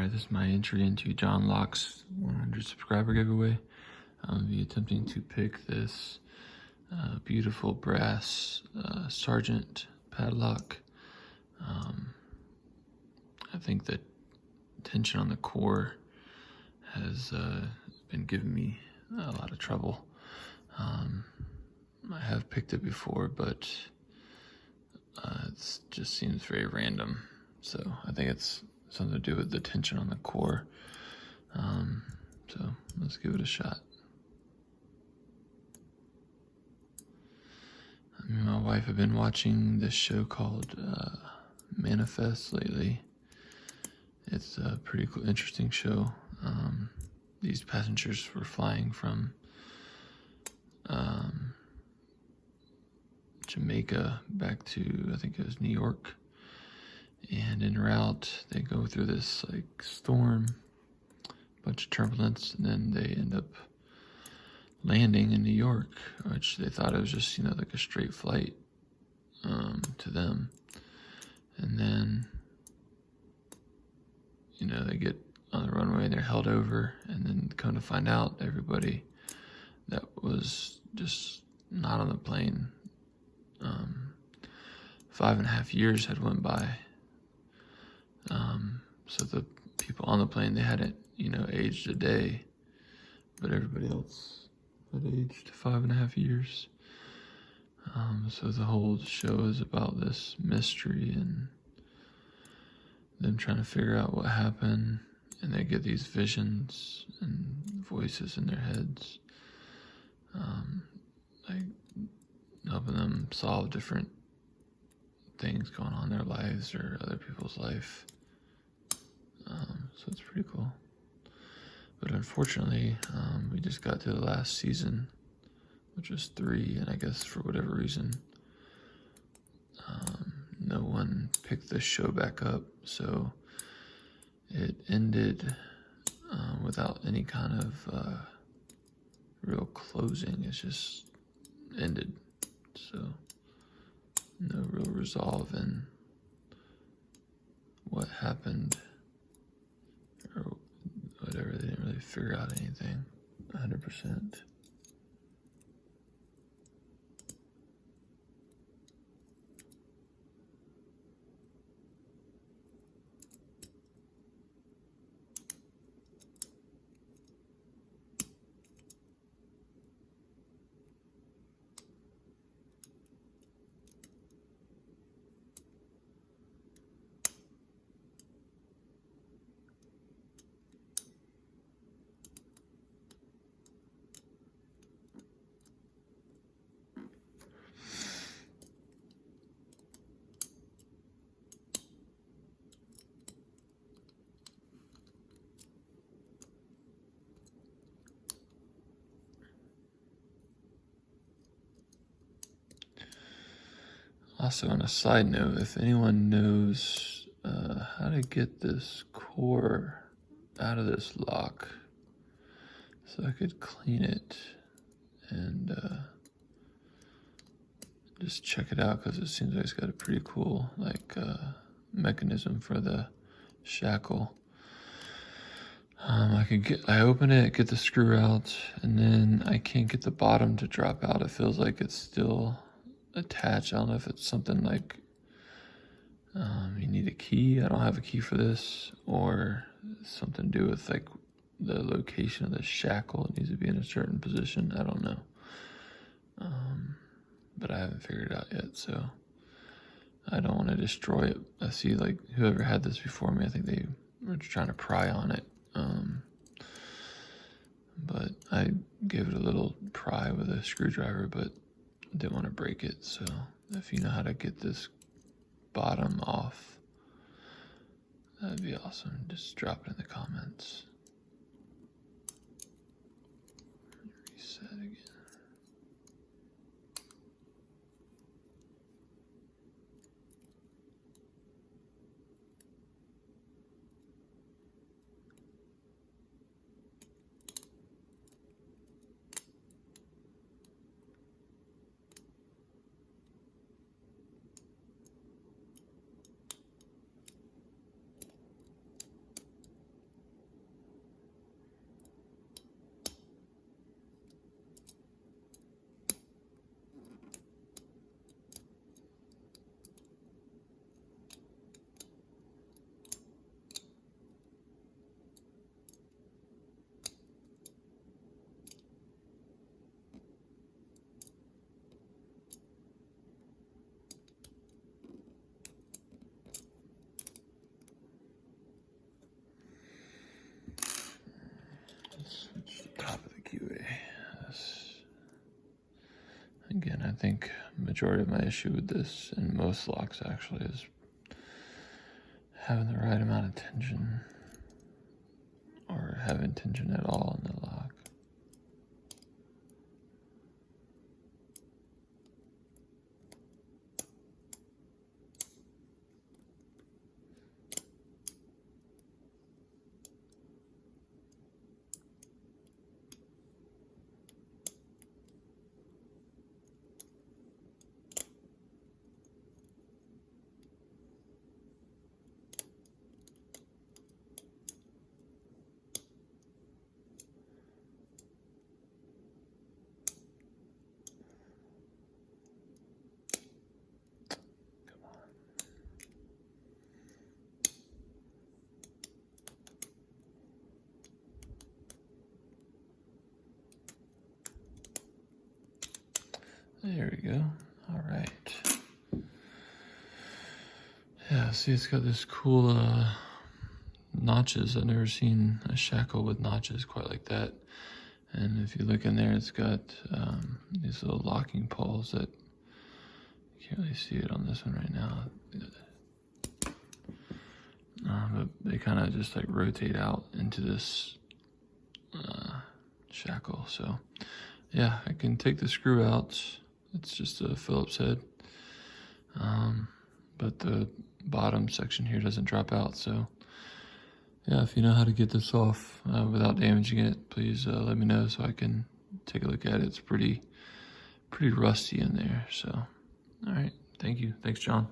Alright, this is my entry into John Locke's 100 subscriber giveaway. I'll be attempting to pick this beautiful brass Sargent padlock. I think the tension on the core has been giving me a lot of trouble. I have picked it before, but it just seems very random. So I think it's something to do with the tension on the core. So let's give it a shot. Me and my wife have been watching this show called Manifest lately. It's a pretty cool, interesting show. These passengers were flying from Jamaica back to, I think it was New York. And en route, they go through this like storm, bunch of turbulence, and then they end up landing in New York, which they thought it was just, like a straight flight to them. And then, they get on the runway and they're held over, and then come to find out everybody that was just not on the plane, 5.5 years had went by. So the people on the plane, they hadn't, aged a day, but everybody else had aged 5.5 years. So the whole show is about this mystery and them trying to figure out what happened, and they get these visions and voices in their heads, like helping them solve different things going on in their lives or other people's life. So it's pretty cool. But unfortunately, we just got to the last season, which was 3, and I guess for whatever reason, no one picked the show back up, so it ended without any kind of real closing. It's just ended, so no real resolve in what happened or whatever. They didn't really figure out anything 100%. Also, on a side note, if anyone knows how to get this core out of this lock so I could clean it and just check it out, because it seems like it's got a pretty cool mechanism for the shackle. I open it, get the screw out, and then I can't get the bottom to drop out. It feels like it's still attached. I don't know if it's something like you need a key. I don't have a key for this, or something to do with like the location of the shackle. It needs to be in a certain position. I don't know, but I haven't figured it out yet, so I don't want to destroy it. I see like whoever had this before me, I think they were trying to pry on it, but I gave it a little pry with a screwdriver, but didn't want to break it. So if you know how to get this bottom off, that'd be awesome. Just drop it in the comments. Reset again. think majority of my issue with this, and most locks actually, is having the right amount of tension, or having tension at all in the lock. There we go. All right. Yeah, see, it's got this cool notches. I've never seen a shackle with notches quite like that. And if you look in there, it's got these little locking pawls that you can't really see it on this one right now. But they kind of just like rotate out into this shackle. So yeah, I can take the screw out. It's just a Phillips head. But the bottom section here doesn't drop out. So yeah, if you know how to get this off without damaging it, please let me know so I can take a look at it. It's pretty rusty in there. So, all right. Thank you. Thanks, John.